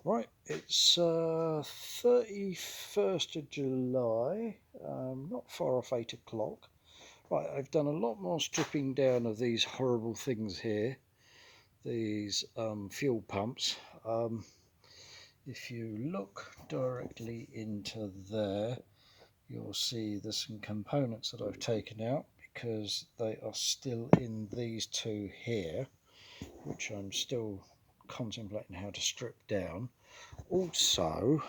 Right, it's 31st of July, not far off 8 o'clock. Right, I've done a lot more stripping down of these horrible things here, these fuel pumps. If you look directly into there, you'll see there's some components that I've taken out because they are still in these two here, which I'm still contemplating how to strip down. Also,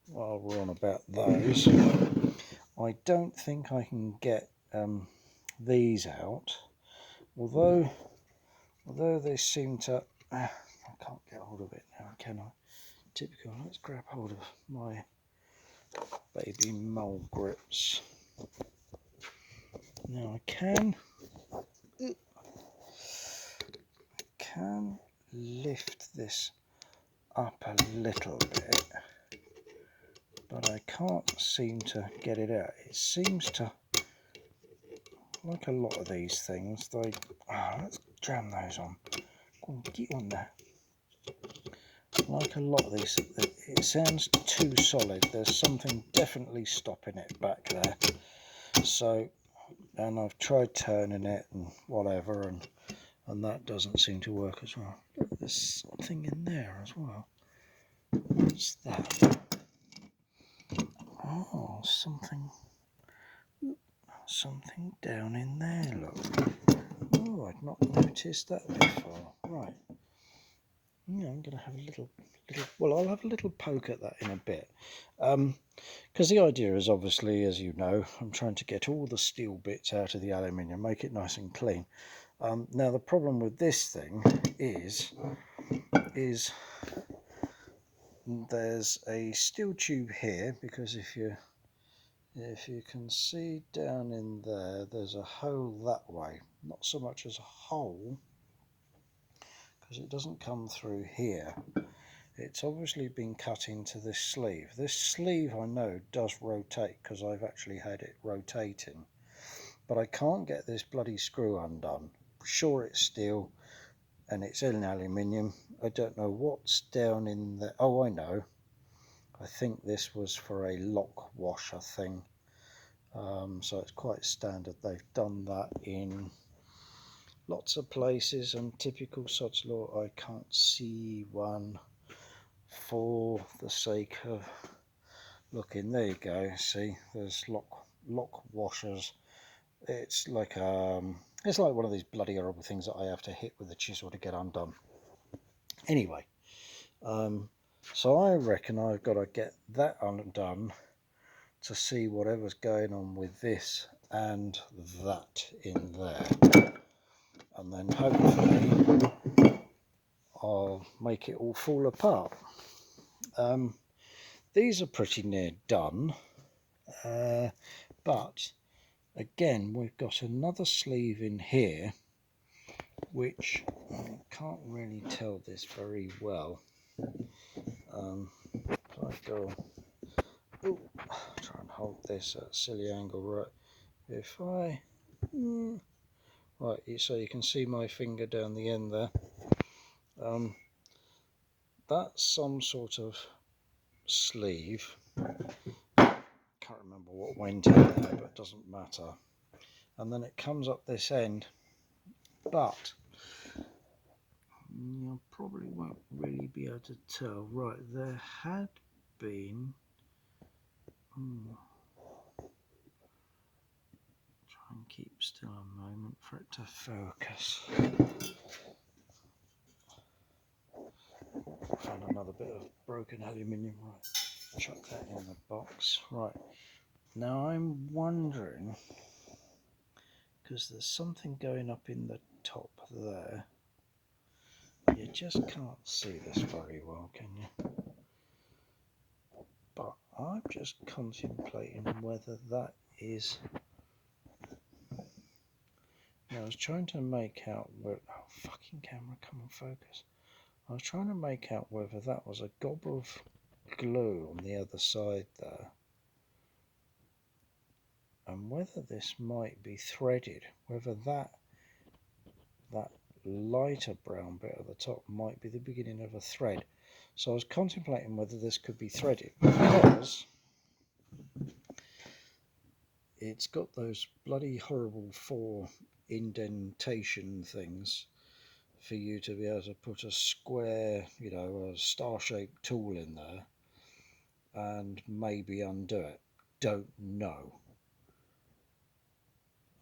while we're on about those, I don't think I can get these out, although they seem to I can't get hold of it now, can I? Typical. Let's grab hold of my baby mole grips. Now I can lift this up a little bit, but I can't seem to get it out. It seems to, like a lot of these things, let's jam those on. Go on, get on there. Like a lot of these, it sounds too solid. There's something definitely stopping it back there. So, and I've tried turning it and whatever, and that doesn't seem to work as well. There's something in there as well. What's that? Oh, something down in there, look. Oh, I'd not noticed that before. Right. Yeah, I'm going to have a little, well, I'll have a little poke at that in a bit. Because the idea is, obviously, as you know, I'm trying to get all the steel bits out of the aluminium, make it nice and clean. Now, the problem with this thing is there's a steel tube here, because if you can see down in there, there's a hole that way. Not so much as a hole, because it doesn't come through here. It's obviously been cut into this sleeve. This sleeve, I know, does rotate because I've actually had it rotating. But I can't get this bloody screw undone. Sure, it's steel and it's in aluminium. I don't know what's down in there. Oh, I know. I think this was for a lock washer thing. So it's quite standard. They've done that in lots of places, and typical Sod's Law, I can't see one for the sake of looking. There you go. See, there's lock washers. It's like one of these bloody horrible things that I have to hit with a chisel to get undone. Anyway, so I reckon I've got to get that undone to see whatever's going on with this and that in there, and then hopefully I'll make it all fall apart. These are pretty near done, but again, we've got another sleeve in here, which I can't really tell this very well. So I go, try and hold this at a silly angle, right? If I, right, so you can see my finger down the end there. That's some sort of sleeve. Can't remember what went in there, but it doesn't matter. And then it comes up this end, but you probably won't really be able to tell. Right, there had been try and keep still a moment for it to focus. Found another bit of broken aluminium. Right, chuck that in the box. Right, now I'm wondering, because there's something going up in the top there. You just can't see this very well, can you? But I'm just contemplating whether that is. Now, I was trying to make out where. Oh, fucking camera, come on, focus. I was trying to make out whether that was a gob of glue on the other side there, and whether this might be threaded, whether that lighter brown bit at the top might be the beginning of a thread. So I was contemplating whether this could be threaded, because it's got those bloody horrible 4 indentation things for you to be able to put a square, you know, a star-shaped tool in there and maybe undo it. Don't know.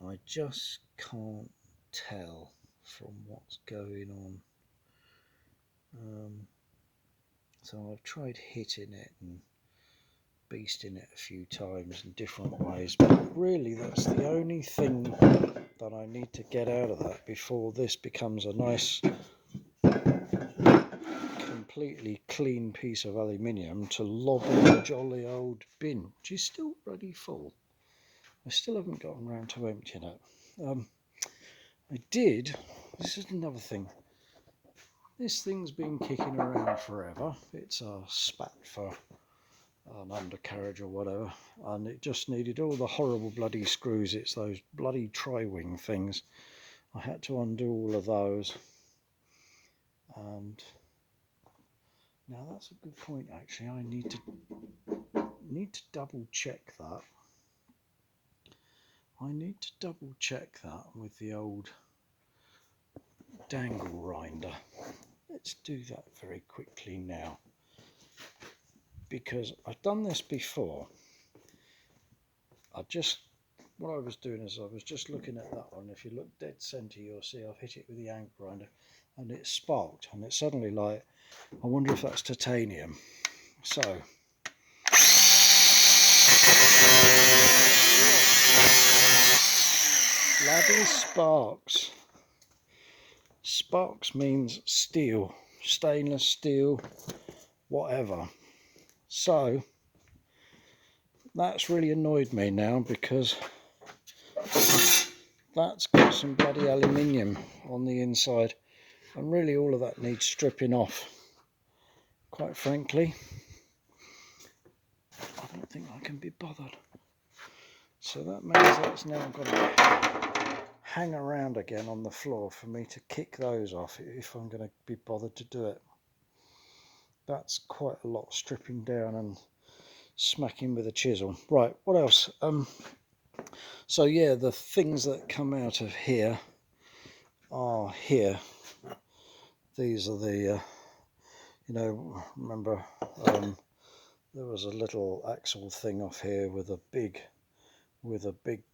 I just can't tell from what's going on. So I've tried hitting it and beasting it a few times in different ways, but really that's the only thing that I need to get out of that before this becomes a nice completely clean piece of aluminium to lob in the jolly old bin, which is still bloody full. I still haven't gotten around to emptying it. I did, this is another thing, this thing's been kicking around forever. It's a spat for an undercarriage or whatever, and it just needed all the horrible bloody screws. It's those bloody tri-wing things. I had to undo all of those, and now that's a good point actually. I need to double check that. I need to double check that with the old dangle rinder. Let's do that very quickly now, because I've done this before. What I was doing is I was just looking at that one. If you look dead centre, you'll see I've hit it with the angle grinder and it sparked, and it's suddenly like, I wonder if that's titanium. So bloody sparks. Sparks means steel, stainless steel, whatever. So that's really annoyed me now, because that's got some bloody aluminium on the inside, and really all of that needs stripping off. Quite frankly, I don't think I can be bothered. So that means that's now got to hang around again on the floor for me to kick those off if I'm going to be bothered to do it. That's quite a lot stripping down and smacking with a chisel. Right, what else? So yeah, the things that come out of here are here. These are the, you know, remember there was a little axle thing off here with a big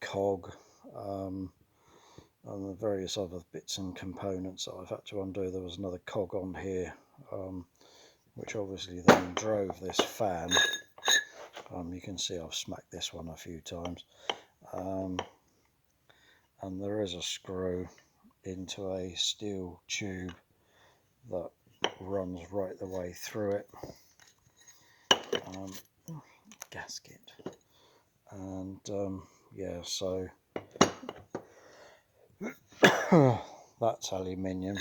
cog, and the various other bits and components that I've had to undo. There was another cog on here, which obviously then drove this fan. You can see I've smacked this one a few times, and there is a screw into a steel tube that runs right the way through it. Gasket, and yeah, so that's aluminium.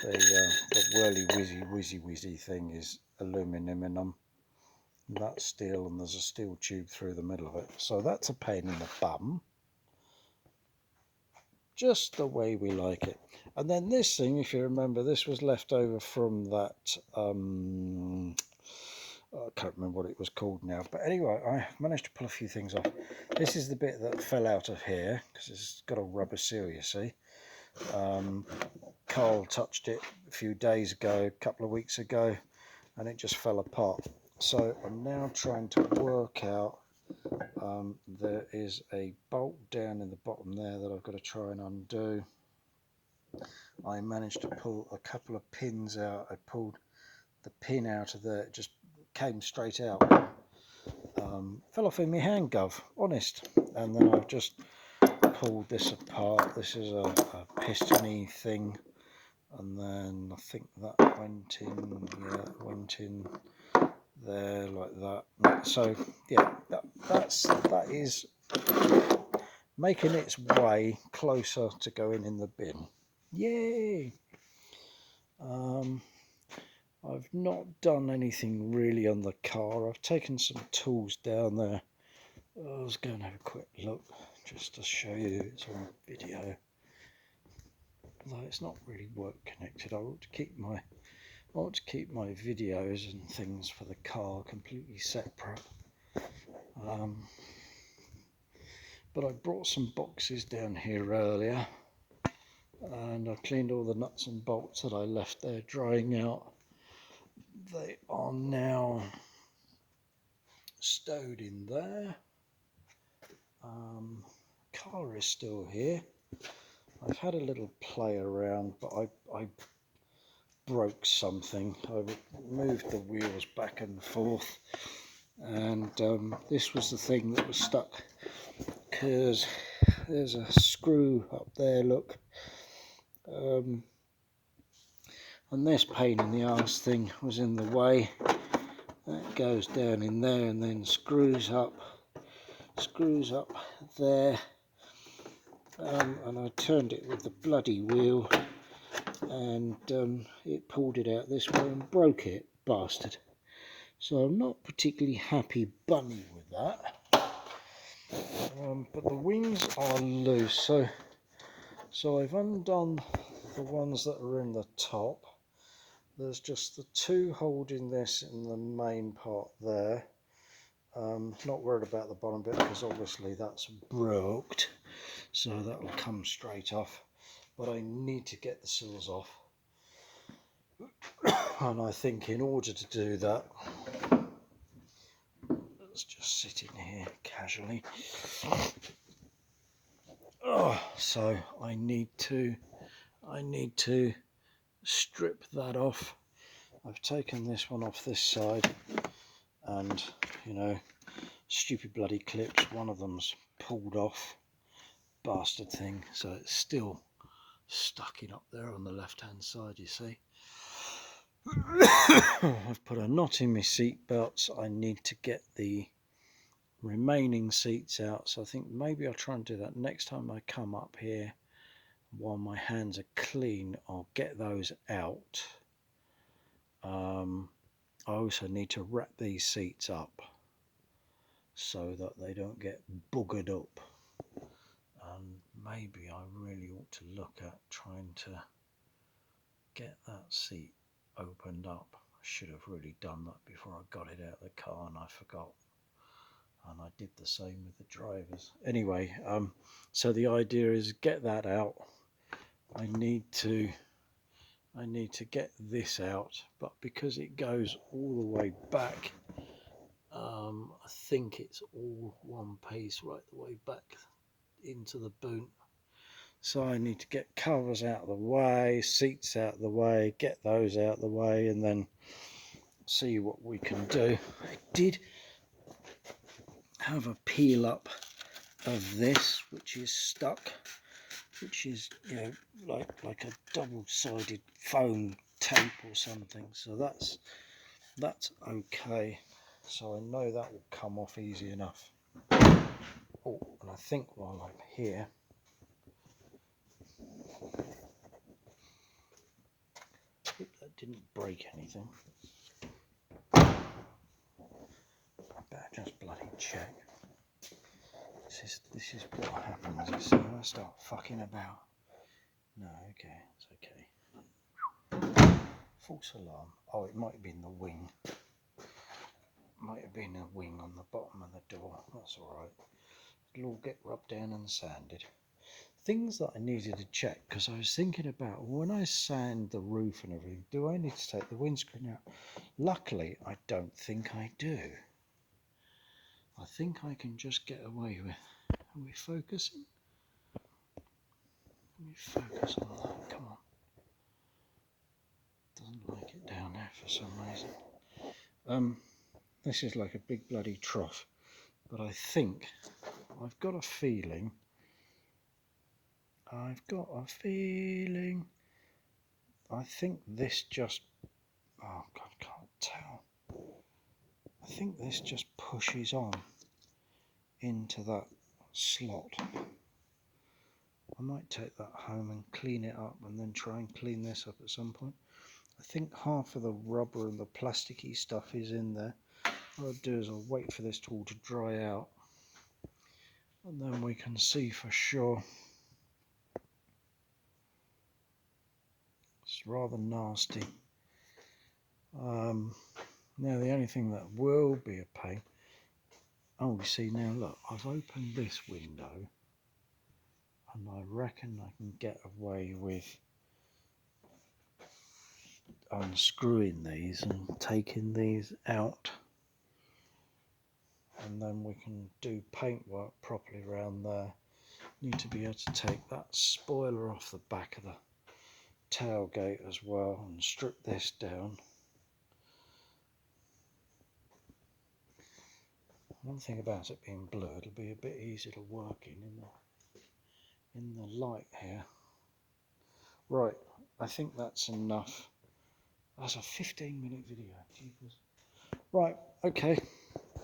The whirly whizzy thing is aluminum. That's steel, and there's a steel tube through the middle of it. So that's a pain in the bum. Just the way we like it. And then this thing, if you remember, this was left over from that, I can't remember what it was called now. But anyway, I managed to pull a few things off. This is the bit that fell out of here, because it's got a rubber seal, you see. Carl touched it a few days ago, a couple of weeks ago, and it just fell apart. So I'm now trying to work out, there is a bolt down in the bottom there that I've got to try and undo. I managed to pull a couple of pins out. I pulled the pin out of there, it just came straight out. Fell off in my hand, gov, honest. And then I've just pulled this apart. This is a piston-y thing, and then I think that went in, yeah, it went in there like that. So yeah, that is making its way closer to going in the bin. Yay! I've not done anything really on the car. I've taken some tools down there. I was going to have a quick look just to show you it's on video. although it's not really work connected. I want to keep my videos and things for the car completely separate. But I brought some boxes down here earlier, and I cleaned all the nuts and bolts that I left there drying out. They are now stowed in there. Car is still here. I've had a little play around, but I broke something. I moved the wheels back and forth, and this was the thing that was stuck, because there's a screw up there, look, and this pain in the arse thing was in the way. That goes down in there and then screws up there, and I turned it with the bloody wheel, and it pulled it out this way and broke it, bastard. So I'm not particularly happy bunny with that. But the wings are loose, so I've undone the ones that are in the top. There's just the two holding this in the main part there. Not worried about the bottom bit, because obviously that's broke, so that will come straight off. But I need to get the sills off, and I think in order to do that, let's just sit in here casually. So I need to strip that off. I've taken this one off this side, and you know, stupid bloody clips, one of them's pulled off, bastard thing, so it's still stuck in up there on the left hand side, you see. I've put a knot in my seat belts. I need to get the remaining seats out, so I think maybe I'll try and do that next time I come up here. While my hands are clean, I'll get those out. I also need to wrap these seats up so that they don't get buggered up, and maybe I really ought to look at trying to get that seat opened up. I should have really done that before I got it out of the car, and I forgot, and I did the same with the drivers. Anyway, so the idea is get that out. I need to get this out, but because it goes all the way back, I think it's all one piece right the way back into the boot. So I need to get covers out of the way, seats out of the way, get those out of the way, and then see what we can do. I did have a peel up of this, which is stuck, which is, you know, like a double-sided foam tape or something. So that's okay. So I know that will come off easy enough. Oh, and I think while I'm here, that didn't break anything. I better just bloody check. This is what happens, you see, when I start fucking about. No, okay, it's okay. False alarm. Oh, it might have been the wing. Might have been a wing on the bottom of the door. That's alright. It'll all get rubbed down and sanded. Things that I needed to check, because I was thinking about, when I sand the roof and everything, do I need to take the windscreen out? Luckily, I don't think I do. I think I can just get away with. Are we focusing? Let me focus on that. Come on. Doesn't like it down there for some reason. This is like a big bloody trough, but I think I've got a feeling. I think this just. Oh God, I can't tell. I think this just pushes on into that slot. I might take that home and clean it up, and then try and clean this up at some point. I think half of the rubber and the plasticky stuff is in there. What I'll do is I'll wait for this all to dry out, and then we can see for sure. It's rather nasty. Now the only thing that will be a pain. Oh, you see now, look, I've opened this window, and I reckon I can get away with unscrewing these and taking these out, and then we can do paintwork properly around there. Need to be able to take that spoiler off the back of the tailgate as well and strip this down. One thing about it being blue, it'll be a bit easier to work in the light here. Right, I think that's enough. That's a 15-minute video. Jeepers. Right, okay.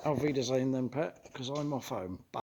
Auf Wiedersehen then, Pat, because I'm off home. Bye.